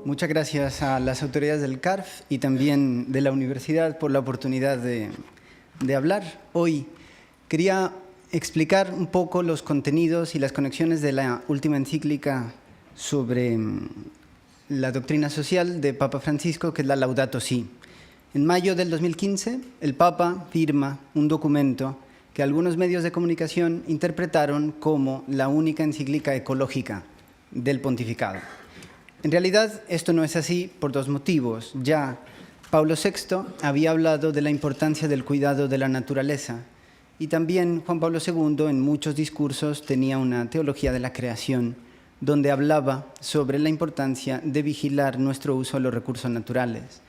Muchas gracias a las autoridades del CARF y también de la universidad por la oportunidad de hablar hoy. Quería explicar un poco los contenidos y las conexiones de la última encíclica sobre la doctrina social de Papa Francisco, que es la Laudato Si. En mayo del 2015, el Papa firma un documento que algunos medios de comunicación interpretaron como la única encíclica ecológica del pontificado. En realidad, esto no es así por dos motivos. Ya Pablo VI había hablado de la importancia del cuidado de la naturaleza y también Juan Pablo II en muchos discursos tenía una teología de la creación donde hablaba sobre la importancia de vigilar nuestro uso de los recursos naturales.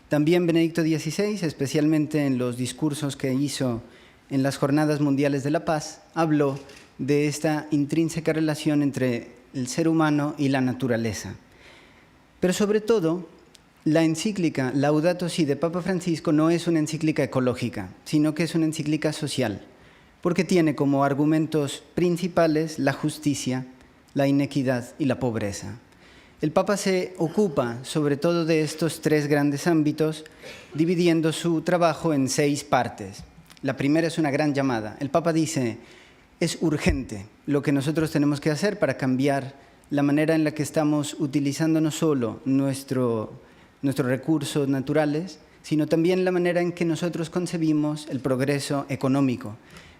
También Benedicto XVI, especialmente en los discursos que hizo en las Jornadas Mundiales de la Paz, habló de esta intrínseca relación entre el ser humano y la naturaleza. Pero sobre todo, la encíclica Laudato Si de Papa Francisco no es una encíclica ecológica, sino que es una encíclica social, porque tiene como argumentos principales la justicia, la inequidad y la pobreza. El Papa se ocupa sobre todo de estos tres grandes ámbitos, dividiendo su trabajo en 6 partes. La primera es una gran llamada. El Papa dice, es urgente lo que nosotros tenemos que hacer para cambiar la manera en la que estamos utilizando no solo nuestros recursos naturales, sino también la manera en que nosotros concebimos el progreso económico,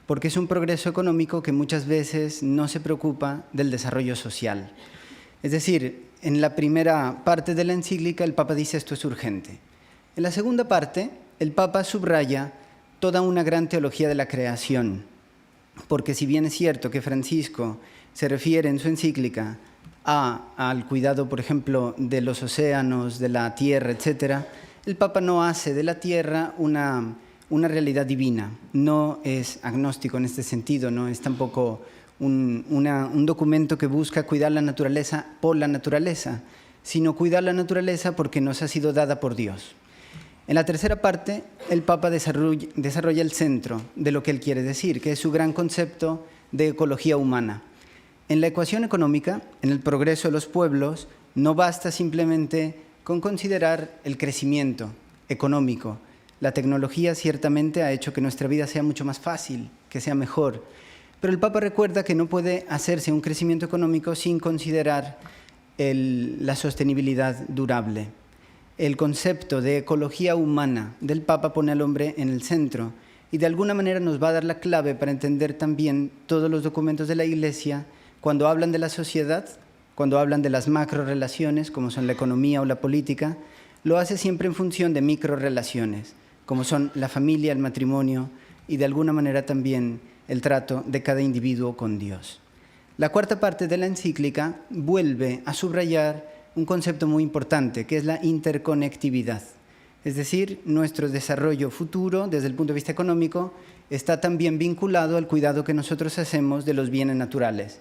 porque es un progreso económico que muchas veces no se preocupa del desarrollo social. Es decir, en la primera parte de la encíclica el Papa dice esto es urgente. En la segunda parte, el Papa subraya toda una gran teología de la creación, porque si bien es cierto que Francisco se refiere en su encíclica al cuidado, por ejemplo, de los océanos, de la tierra, etc., el Papa no hace de la tierra una realidad divina, no es agnóstico en este sentido, no es tampoco un documento que busca cuidar la naturaleza por la naturaleza, sino cuidar la naturaleza porque nos ha sido dada por Dios. En la tercera parte, el Papa desarrolla el centro de lo que él quiere decir, que es su gran concepto de ecología humana. En la ecuación económica, en el progreso de los pueblos, no basta simplemente con considerar el crecimiento económico. La tecnología ciertamente ha hecho que nuestra vida sea mucho más fácil, que sea mejor. Pero el Papa recuerda que no puede hacerse un crecimiento económico sin considerar la sostenibilidad durable. El concepto de ecología humana del Papa pone al hombre en el centro y de alguna manera nos va a dar la clave para entender también todos los documentos de la Iglesia cuando hablan de la sociedad, cuando hablan de las macrorelaciones, como son la economía o la política, lo hace siempre en función de microrelaciones, como son la familia, el matrimonio y de alguna manera también el trato de cada individuo con Dios. La cuarta parte de la encíclica vuelve a subrayar un concepto muy importante, que es la interconectividad. Es decir, nuestro desarrollo futuro, desde el punto de vista económico, está también vinculado al cuidado que nosotros hacemos de los bienes naturales.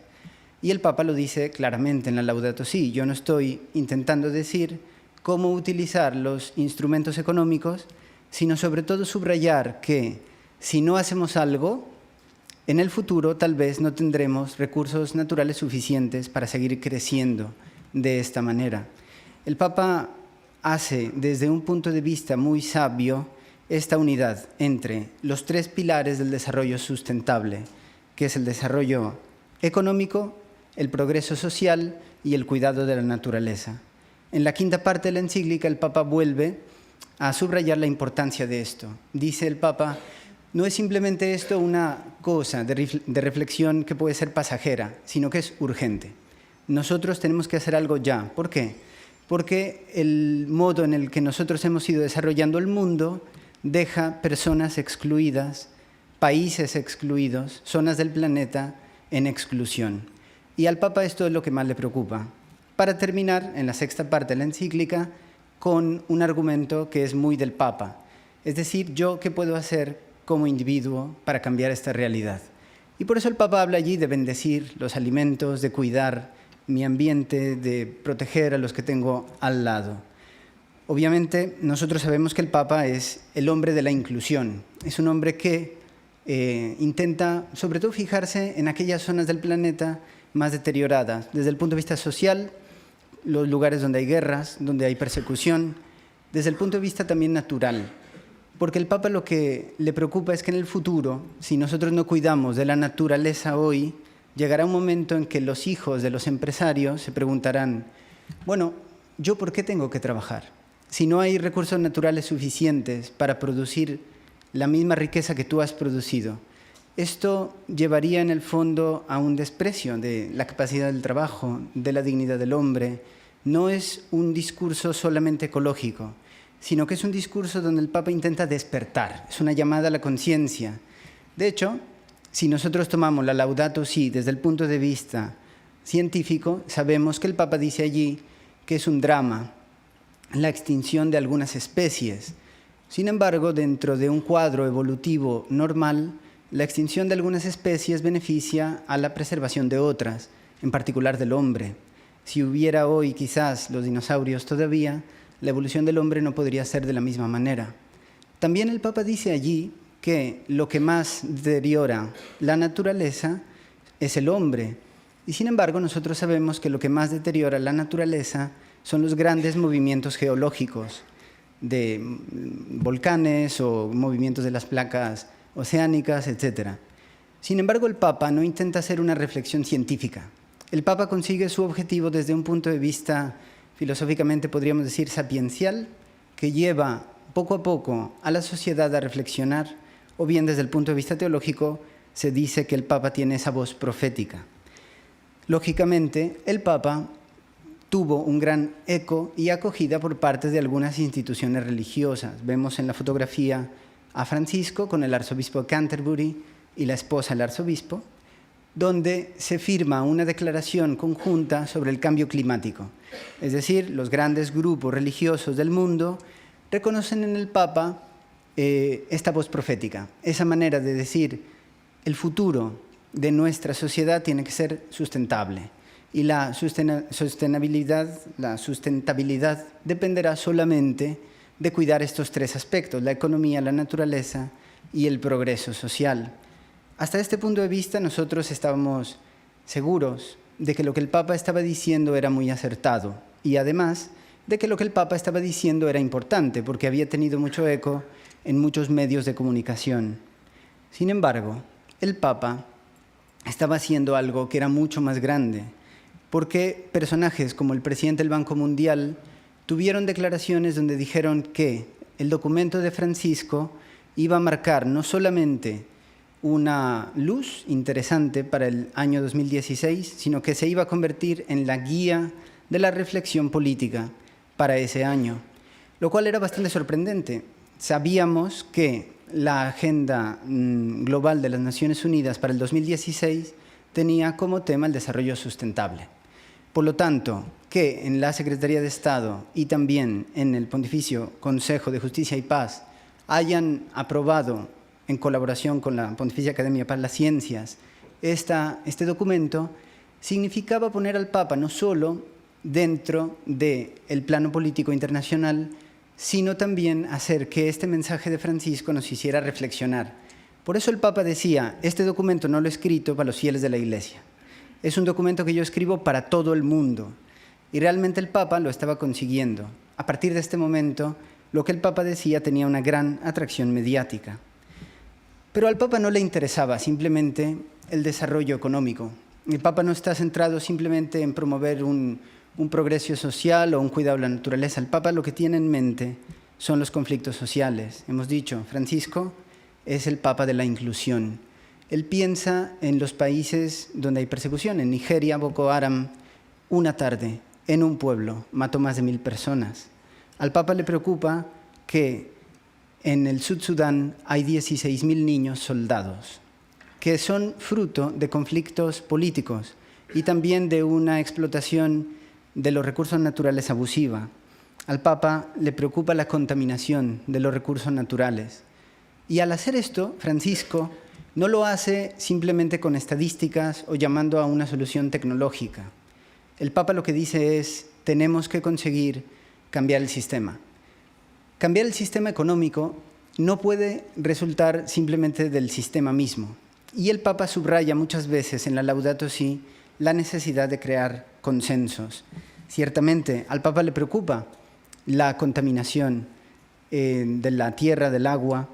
Y el Papa lo dice claramente en la Laudato Si. Yo no estoy intentando decir cómo utilizar los instrumentos económicos, sino sobre todo subrayar que si no hacemos algo, en el futuro tal vez no tendremos recursos naturales suficientes para seguir creciendo de esta manera. El Papa hace desde un punto de vista muy sabio esta unidad entre los 3 pilares del desarrollo sustentable, que es el desarrollo económico, el progreso social y el cuidado de la naturaleza. En la quinta parte de la encíclica el Papa vuelve a subrayar la importancia de esto. Dice el Papa, no es simplemente esto una cosa de reflexión que puede ser pasajera, sino que es urgente. Nosotros tenemos que hacer algo ya. ¿Por qué? Porque el modo en el que nosotros hemos ido desarrollando el mundo deja personas excluidas, países excluidos, zonas del planeta en exclusión. Y al Papa esto es lo que más le preocupa. Para terminar, en la sexta parte de la encíclica, con un argumento que es muy del Papa. Es decir, ¿yo qué puedo hacer como individuo para cambiar esta realidad? Y por eso el Papa habla allí de bendecir los alimentos, de cuidar mi ambiente, de proteger a los que tengo al lado. Obviamente, nosotros sabemos que el Papa es el hombre de la inclusión. Es un hombre que intenta, sobre todo, fijarse en aquellas zonas del planeta más deterioradas, desde el punto de vista social, los lugares donde hay guerras, donde hay persecución, desde el punto de vista también natural. Porque el Papa lo que le preocupa es que en el futuro, si nosotros no cuidamos de la naturaleza hoy, llegará un momento en que los hijos de los empresarios se preguntarán, bueno, ¿yo por qué tengo que trabajar? Si no hay recursos naturales suficientes para producir la misma riqueza que tú has producido. Esto llevaría en el fondo a un desprecio de la capacidad del trabajo, de la dignidad del hombre. No es un discurso solamente ecológico, sino que es un discurso donde el Papa intenta despertar, es una llamada a la conciencia. De hecho, si nosotros tomamos la Laudato Si desde el punto de vista científico, sabemos que el Papa dice allí que es un drama la extinción de algunas especies. Sin embargo, dentro de un cuadro evolutivo normal, la extinción de algunas especies beneficia a la preservación de otras, en particular del hombre. Si hubiera hoy quizás los dinosaurios todavía, la evolución del hombre no podría ser de la misma manera. También el Papa dice allí que lo que más deteriora la naturaleza es el hombre. Y sin embargo, nosotros sabemos que lo que más deteriora la naturaleza son los grandes movimientos geológicos de volcanes o movimientos de las placas oceánicas, etc. Sin embargo, el Papa no intenta hacer una reflexión científica. El Papa consigue su objetivo desde un punto de vista, filosóficamente podríamos decir, sapiencial, que lleva poco a poco a la sociedad a reflexionar, o bien desde el punto de vista teológico se dice que el Papa tiene esa voz profética. Lógicamente, el Papa tuvo un gran eco y acogida por parte de algunas instituciones religiosas. Vemos en la fotografía a Francisco con el arzobispo de Canterbury y la esposa del arzobispo, donde se firma una declaración conjunta sobre el cambio climático. Es decir, los grandes grupos religiosos del mundo reconocen en el Papa esta voz profética, esa manera de decir el futuro de nuestra sociedad tiene que ser sustentable y la sustentabilidad dependerá solamente de cuidar estos tres aspectos, la economía, la naturaleza y el progreso social. Hasta este punto de vista nosotros estábamos seguros de que lo que el Papa estaba diciendo era muy acertado y además de que lo que el Papa estaba diciendo era importante porque había tenido mucho eco en muchos medios de comunicación. Sin embargo, el Papa estaba haciendo algo que era mucho más grande, porque personajes como el presidente del Banco Mundial tuvieron declaraciones donde dijeron que el documento de Francisco iba a marcar no solamente una luz interesante para el año 2016, sino que se iba a convertir en la guía de la reflexión política para ese año, lo cual era bastante sorprendente. Sabíamos que la Agenda Global de las Naciones Unidas para el 2016 tenía como tema el desarrollo sustentable. Por lo tanto, que en la Secretaría de Estado y también en el Pontificio Consejo de Justicia y Paz hayan aprobado, en colaboración con la Pontificia Academia para las Ciencias, este documento, significaba poner al Papa no solo dentro del plano político internacional, sino también hacer que este mensaje de Francisco nos hiciera reflexionar. Por eso el Papa decía, este documento no lo he escrito para los fieles de la Iglesia, es un documento que yo escribo para todo el mundo. Y realmente el Papa lo estaba consiguiendo. A partir de este momento, lo que el Papa decía tenía una gran atracción mediática. Pero al Papa no le interesaba simplemente el desarrollo económico. El Papa no está centrado simplemente en promover un progreso social o un cuidado de la naturaleza. El Papa lo que tiene en mente son los conflictos sociales. Hemos dicho, Francisco es el Papa de la inclusión. Él piensa en los países donde hay persecución. En Nigeria, Boko Haram, una tarde, en un pueblo, mató más de 1000 personas. Al Papa le preocupa que en el Sudán hay 16.000 niños soldados, que son fruto de conflictos políticos y también de una explotación de los recursos naturales abusiva. Al Papa le preocupa la contaminación de los recursos naturales. Y al hacer esto, Francisco no lo hace simplemente con estadísticas o llamando a una solución tecnológica. El Papa lo que dice es, tenemos que conseguir cambiar el sistema. Cambiar el sistema económico no puede resultar simplemente del sistema mismo. Y el Papa subraya muchas veces en la Laudato Si la necesidad de crear consensos. Ciertamente, al Papa le preocupa la contaminación de la tierra, del agua,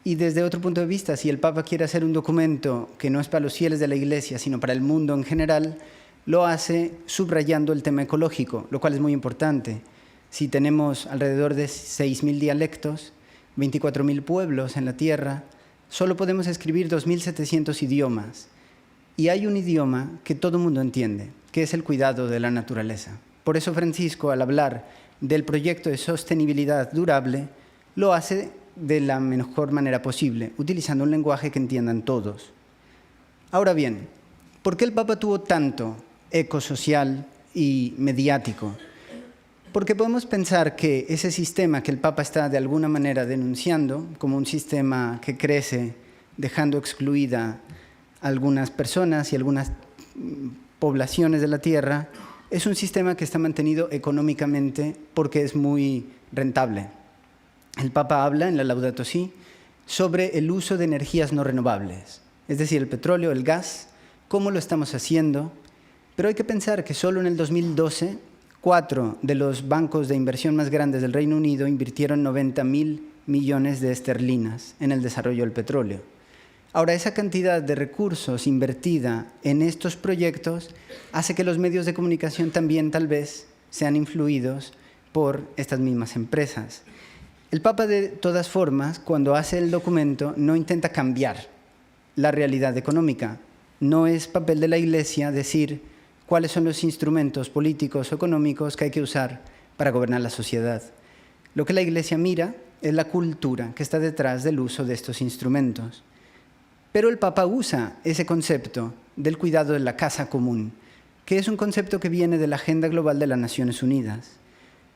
y desde otro punto de vista, si el Papa quiere hacer un documento que no es para los fieles de la Iglesia, sino para el mundo en general, lo hace subrayando el tema ecológico, lo cual es muy importante. Si tenemos alrededor de 6.000 dialectos, 24.000 pueblos en la tierra, solo podemos escribir 2.700 idiomas. Y hay un idioma que todo el mundo entiende, que es el cuidado de la naturaleza. Por eso Francisco, al hablar del proyecto de sostenibilidad durable, lo hace de la mejor manera posible, utilizando un lenguaje que entiendan todos. Ahora bien, ¿por qué el Papa tuvo tanto eco social y mediático? Porque podemos pensar que ese sistema que el Papa está de alguna manera denunciando, como un sistema que crece dejando excluida a algunas personas y algunas poblaciones de la Tierra, es un sistema que está mantenido económicamente porque es muy rentable. El Papa habla en la Laudato Si sobre el uso de energías no renovables, es decir, el petróleo, el gas, cómo lo estamos haciendo, pero hay que pensar que solo en el 2012, 4 de los bancos de inversión más grandes del Reino Unido invirtieron 90.000 millones de esterlinas en el desarrollo del petróleo. Ahora, esa cantidad de recursos invertida en estos proyectos hace que los medios de comunicación también tal vez sean influidos por estas mismas empresas. El Papa, de todas formas, cuando hace el documento, no intenta cambiar la realidad económica. No es papel de la Iglesia decir cuáles son los instrumentos políticos o económicos que hay que usar para gobernar la sociedad. Lo que la Iglesia mira es la cultura que está detrás del uso de estos instrumentos. Pero el Papa usa ese concepto del cuidado de la casa común, que es un concepto que viene de la Agenda Global de las Naciones Unidas.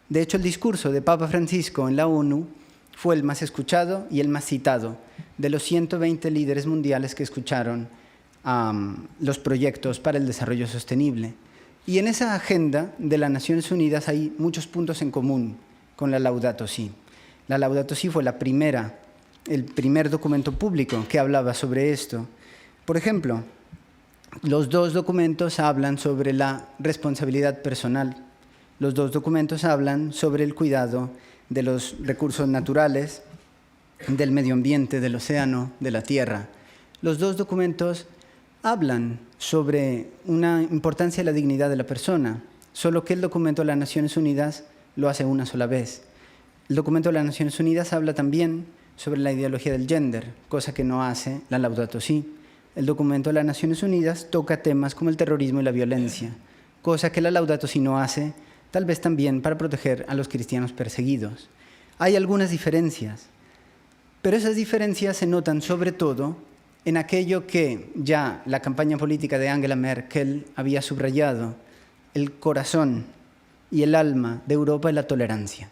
De hecho, el discurso de Papa Francisco en la ONU fue el más escuchado y el más citado de los 120 líderes mundiales que escucharon los proyectos para el desarrollo sostenible. Y en esa agenda de las Naciones Unidas hay muchos puntos en común con la Laudato Si. La Laudato Si fue el primer documento público que hablaba sobre esto. Por ejemplo, los dos documentos hablan sobre la responsabilidad personal. Los dos documentos hablan sobre el cuidado de los recursos naturales, del medio ambiente, del océano, de la tierra. Los dos documentos hablan sobre una importancia de la dignidad de la persona, solo que el documento de las Naciones Unidas lo hace una sola vez. El documento de las Naciones Unidas habla también sobre la ideología del gender, cosa que no hace la Laudato Si. El documento de las Naciones Unidas toca temas como el terrorismo y la violencia, cosa que la Laudato Si no hace, tal vez también para proteger a los cristianos perseguidos. Hay algunas diferencias, pero esas diferencias se notan sobre todo en aquello que ya la campaña política de Angela Merkel había subrayado: el corazón y el alma de Europa es la tolerancia.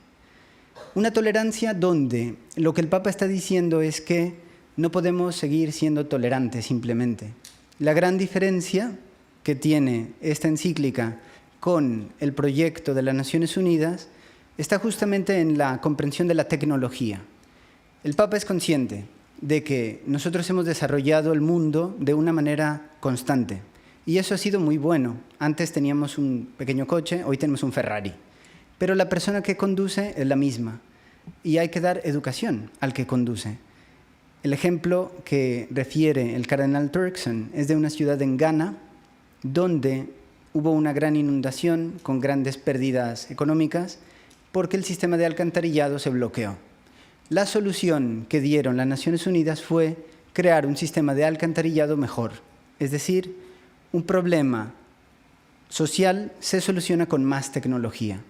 Una tolerancia donde lo que el Papa está diciendo es que no podemos seguir siendo tolerantes simplemente. La gran diferencia que tiene esta encíclica con el proyecto de las Naciones Unidas está justamente en la comprensión de la tecnología. El Papa es consciente de que nosotros hemos desarrollado el mundo de una manera constante y eso ha sido muy bueno. Antes teníamos un pequeño coche, hoy tenemos un Ferrari, pero la persona que conduce es la misma y hay que dar educación al que conduce. El ejemplo que refiere el cardenal Turkson es de una ciudad en Ghana donde hubo una gran inundación con grandes pérdidas económicas porque el sistema de alcantarillado se bloqueó. La solución que dieron las Naciones Unidas fue crear un sistema de alcantarillado mejor, es decir, un problema social se soluciona con más tecnología.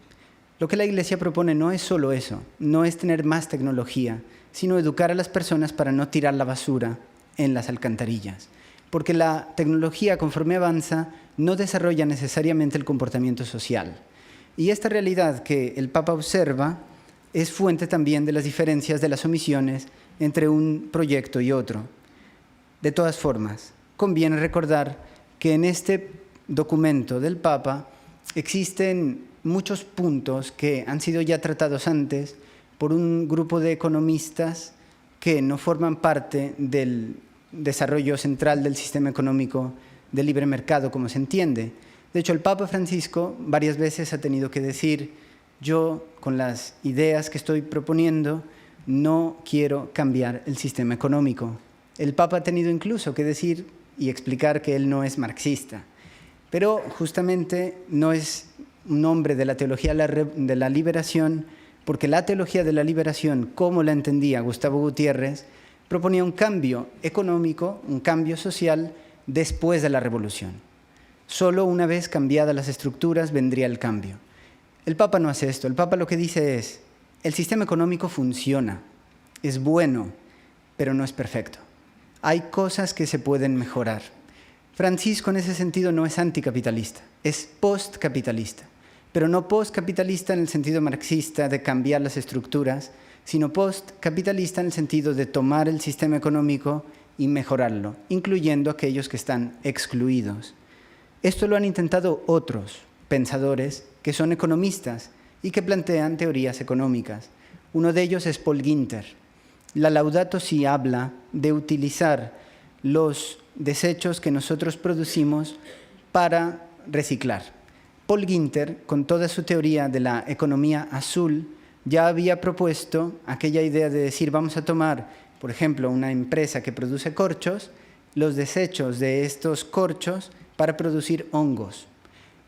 Lo que la Iglesia propone no es solo eso, no es tener más tecnología, sino educar a las personas para no tirar la basura en las alcantarillas. Porque la tecnología, conforme avanza, no desarrolla necesariamente el comportamiento social. Y esta realidad que el Papa observa es fuente también de las diferencias de las omisiones entre un proyecto y otro. De todas formas, conviene recordar que en este documento del Papa existen muchos puntos que han sido ya tratados antes por un grupo de economistas que no forman parte del desarrollo central del sistema económico de libre mercado, como se entiende, De hecho, el Papa Francisco varias veces ha tenido que decir: yo, con las ideas que estoy proponiendo, no quiero cambiar el sistema económico. El Papa ha tenido incluso que decir y explicar que él no es marxista, pero justamente no es un hombre de la teología de la liberación, porque la teología de la liberación, como la entendía Gustavo Gutiérrez, proponía un cambio económico, un cambio social después de la revolución. Solo una vez cambiadas las estructuras vendría el cambio. El Papa no hace esto. El Papa lo que dice es: el sistema económico funciona, es bueno, pero no es perfecto. Hay cosas que se pueden mejorar. Francisco en ese sentido no es anticapitalista, es postcapitalista, pero no postcapitalista en el sentido marxista de cambiar las estructuras, sino postcapitalista en el sentido de tomar el sistema económico y mejorarlo, incluyendo aquellos que están excluidos. Esto lo han intentado otros pensadores que son economistas y que plantean teorías económicas. Uno de ellos es Paul Ginter. La Laudato Si habla de utilizar los desechos que nosotros producimos para reciclar. Paul Ginter, con toda su teoría de la economía azul, ya había propuesto aquella idea de decir: vamos a tomar, por ejemplo, una empresa que produce corchos, los desechos de estos corchos para producir hongos.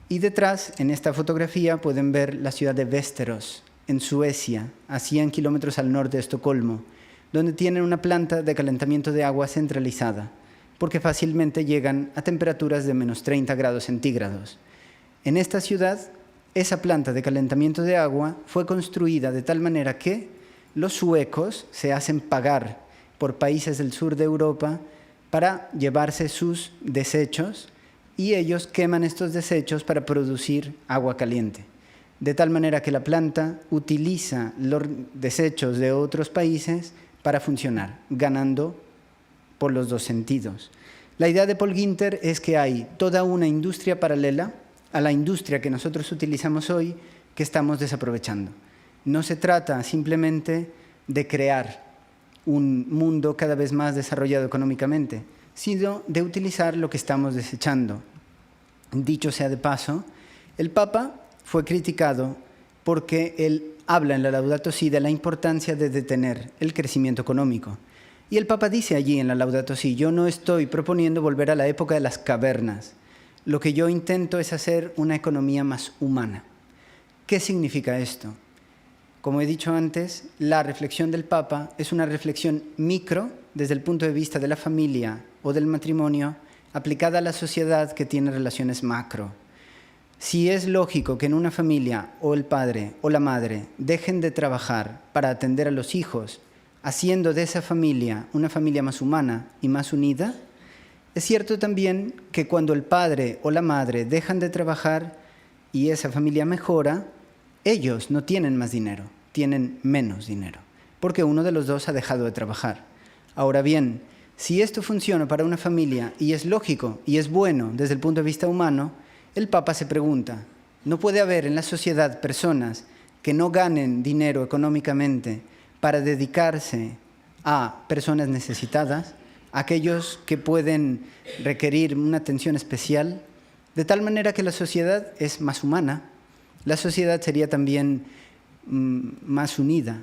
Y detrás, en esta fotografía, pueden ver la ciudad de Västerås, en Suecia, a 100 kilómetros al norte de Estocolmo, donde tienen una planta de calentamiento de agua centralizada, porque fácilmente llegan a temperaturas de menos 30 grados centígrados. En esta ciudad, esa planta de calentamiento de agua fue construida de tal manera que los suecos se hacen pagar por países del sur de Europa para llevarse sus desechos, y ellos queman estos desechos para producir agua caliente. De tal manera que la planta utiliza los desechos de otros países para funcionar, ganando por los dos sentidos. La idea de Paul Ginter es que hay toda una industria paralela a la industria que nosotros utilizamos hoy, que estamos desaprovechando. No se trata simplemente de crear un mundo cada vez más desarrollado económicamente, sino de utilizar lo que estamos desechando. Dicho sea de paso, el Papa fue criticado porque él habla en la Laudato Si de la importancia de detener el crecimiento económico. Y el Papa dice allí en la Laudato Si: yo no estoy proponiendo volver a la época de las cavernas. Lo que yo intento es hacer una economía más humana. ¿Qué significa esto? Como he dicho antes, la reflexión del Papa es una reflexión micro desde el punto de vista de la familia o del matrimonio, aplicada a la sociedad que tiene relaciones macro. Si es lógico que en una familia o el padre o la madre dejen de trabajar para atender a los hijos, haciendo de esa familia una familia más humana y más unida, es cierto también que cuando el padre o la madre dejan de trabajar y esa familia mejora, ellos no tienen más dinero, tienen menos dinero, porque uno de los dos ha dejado de trabajar. Ahora bien, si esto funciona para una familia y es lógico y es bueno desde el punto de vista humano, el Papa se pregunta: ¿no puede haber en la sociedad personas que no ganen dinero económicamente para dedicarse a personas necesitadas, aquellos que pueden requerir una atención especial, de tal manera que la sociedad es más humana? La sociedad sería también más unida.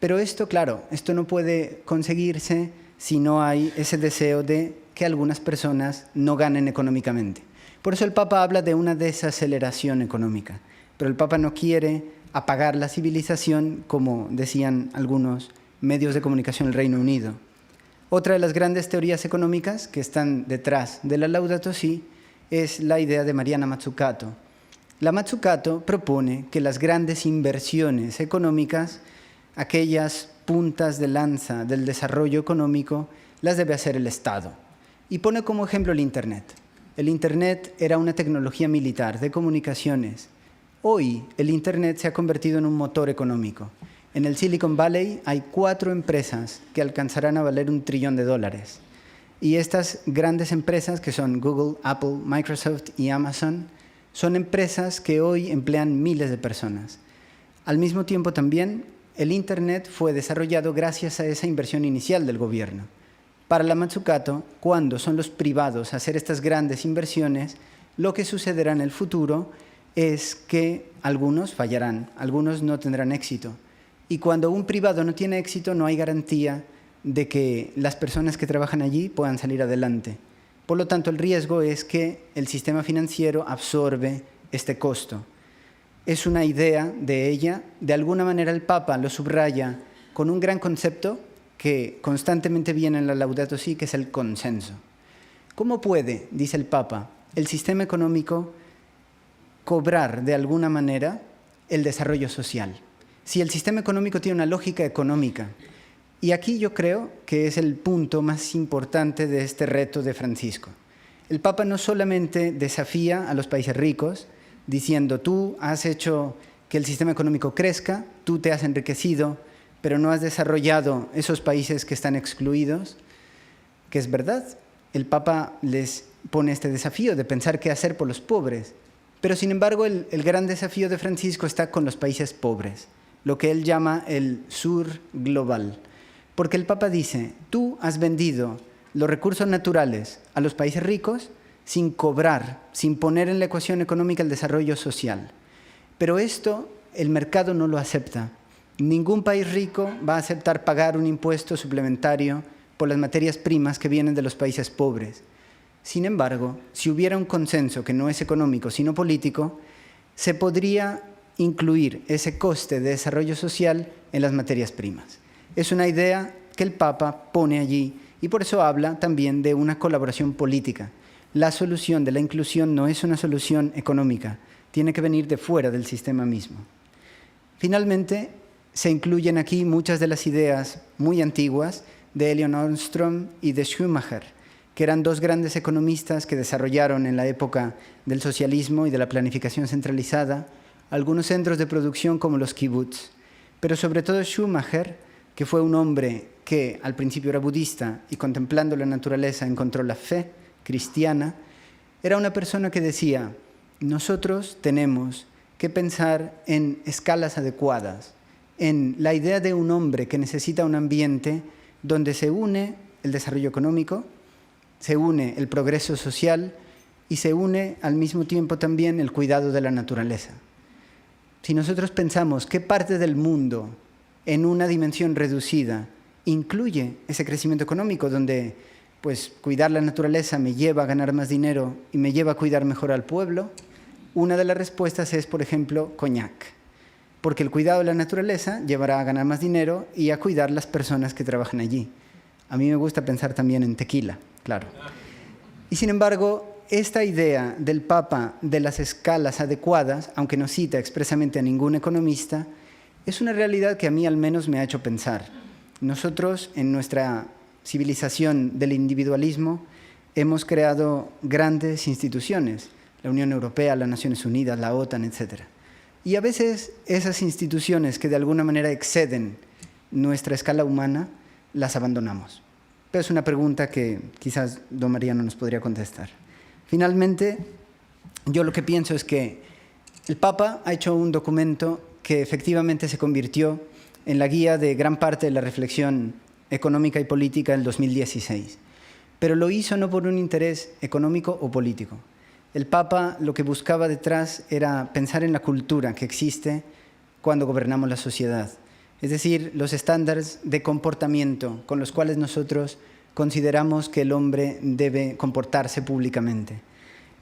Pero esto, claro, esto no puede conseguirse si no hay ese deseo de que algunas personas no ganen económicamente. Por eso el Papa habla de una desaceleración económica. Pero el Papa no quiere apagar la civilización, como decían algunos medios de comunicación del Reino Unido. Otra de las grandes teorías económicas que están detrás de la Laudato Si es la idea de Mariana Mazzucato. La Mazzucato propone que las grandes inversiones económicas, aquellas puntas de lanza del desarrollo económico, las debe hacer el Estado. Y pone como ejemplo el Internet. El Internet era una tecnología militar de comunicaciones. Hoy el Internet se ha convertido en un motor económico. En el Silicon Valley hay 4 empresas que alcanzarán a valer $1 trillón. Y estas grandes empresas, que son Google, Apple, Microsoft y Amazon, son empresas que hoy emplean miles de personas. Al mismo tiempo también, el Internet fue desarrollado gracias a esa inversión inicial del gobierno. Para la Mazzucato, cuando son los privados a hacer estas grandes inversiones, Lo que sucederá en el futuro es que algunos fallarán, algunos no tendrán éxito. Y cuando un privado no tiene éxito, no hay garantía de que las personas que trabajan allí puedan salir adelante. Por lo tanto, el riesgo es que el sistema financiero absorbe este costo. Es una idea de ella. De alguna manera el Papa lo subraya con un gran concepto que constantemente viene en la Laudato Si, que es el consenso. ¿Cómo puede, dice el Papa, el sistema económico cobrar de alguna manera el desarrollo social? Si el sistema económico tiene una lógica económica. Y aquí yo creo que es el punto más importante de este reto de Francisco. El Papa no solamente desafía a los países ricos, diciendo, tú has hecho que el sistema económico crezca, tú te has enriquecido, pero no has desarrollado esos países que están excluidos, que es verdad. El Papa les pone este desafío de pensar qué hacer por los pobres. Pero, sin embargo, el gran desafío de Francisco está con los países pobres, lo que él llama el sur global. Porque el Papa dice, tú has vendido los recursos naturales a los países ricos sin cobrar, sin poner en la ecuación económica el desarrollo social. Pero esto el mercado no lo acepta. Ningún país rico va a aceptar pagar un impuesto suplementario por las materias primas que vienen de los países pobres. Sin embargo, si hubiera un consenso que no es económico sino político, se podría incluir ese coste de desarrollo social en las materias primas. Es una idea que el Papa pone allí y por eso habla también de una colaboración política. La solución de la inclusión no es una solución económica, tiene que venir de fuera del sistema mismo. Finalmente, se incluyen aquí muchas de las ideas muy antiguas de Elion Ostrom y de Schumacher, que eran dos grandes economistas que desarrollaron en la época del socialismo y de la planificación centralizada algunos centros de producción como los kibbutz. Pero sobre todo Schumacher, que fue un hombre que al principio era budista y contemplando la naturaleza encontró la fe cristiana, era una persona que decía, nosotros tenemos que pensar en escalas adecuadas, en la idea de un hombre que necesita un ambiente donde se une el desarrollo económico, se une el progreso social y se une al mismo tiempo también el cuidado de la naturaleza. Si nosotros pensamos qué parte del mundo en una dimensión reducida incluye ese crecimiento económico donde pues, cuidar la naturaleza me lleva a ganar más dinero y me lleva a cuidar mejor al pueblo, una de las respuestas es, por ejemplo, Coñac. Porque el cuidado de la naturaleza llevará a ganar más dinero y a cuidar las personas que trabajan allí. A mí me gusta pensar también en tequila, claro. Y sin embargo, esta idea del Papa de las escalas adecuadas, aunque no cita expresamente a ningún economista, es una realidad que a mí al menos me ha hecho pensar. Nosotros, en nuestra civilización del individualismo, hemos creado grandes instituciones, la Unión Europea, las Naciones Unidas, la OTAN, etc. Y a veces esas instituciones que de alguna manera exceden nuestra escala humana, las abandonamos. Pero es una pregunta que quizás don Mariano nos podría contestar. Finalmente, yo lo que pienso es que el Papa ha hecho un documento que efectivamente se convirtió en la guía de gran parte de la reflexión económica y política del 2016. Pero lo hizo no por un interés económico o político. El Papa lo que buscaba detrás era pensar en la cultura que existe cuando gobernamos la sociedad. Es decir, los estándares de comportamiento con los cuales nosotros consideramos que el hombre debe comportarse públicamente.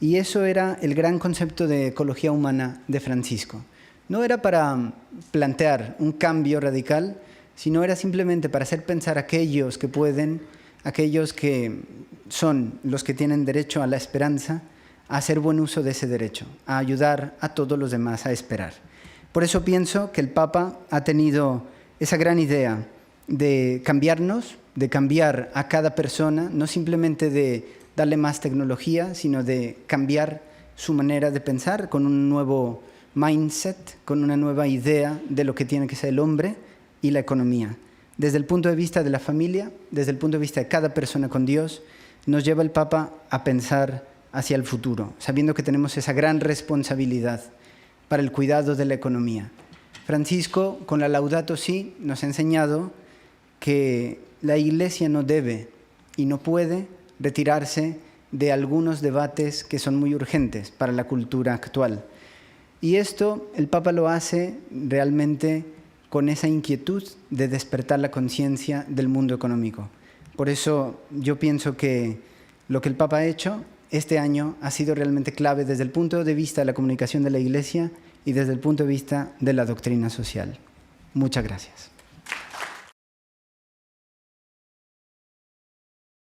Y eso era el gran concepto de ecología humana de Francisco. No era para plantear un cambio radical, sino era simplemente para hacer pensar a aquellos que pueden, aquellos que son los que tienen derecho a la esperanza, a hacer buen uso de ese derecho, a ayudar a todos los demás a esperar. Por eso pienso que el Papa ha tenido esa gran idea de cambiarnos, de cambiar a cada persona, no simplemente de darle más tecnología, sino de cambiar su manera de pensar con un nuevo mindset, con una nueva idea de lo que tiene que ser el hombre y la economía. Desde el punto de vista de la familia, desde el punto de vista de cada persona con Dios, nos lleva el Papa a pensar hacia el futuro, sabiendo que tenemos esa gran responsabilidad para el cuidado de la economía. Francisco, con la Laudato Si, nos ha enseñado que la Iglesia no debe y no puede retirarse de algunos debates que son muy urgentes para la cultura actual. Y esto el Papa lo hace realmente con esa inquietud de despertar la conciencia del mundo económico. Por eso yo pienso que lo que el Papa ha hecho este año ha sido realmente clave desde el punto de vista de la comunicación de la Iglesia y desde el punto de vista de la doctrina social. Muchas gracias.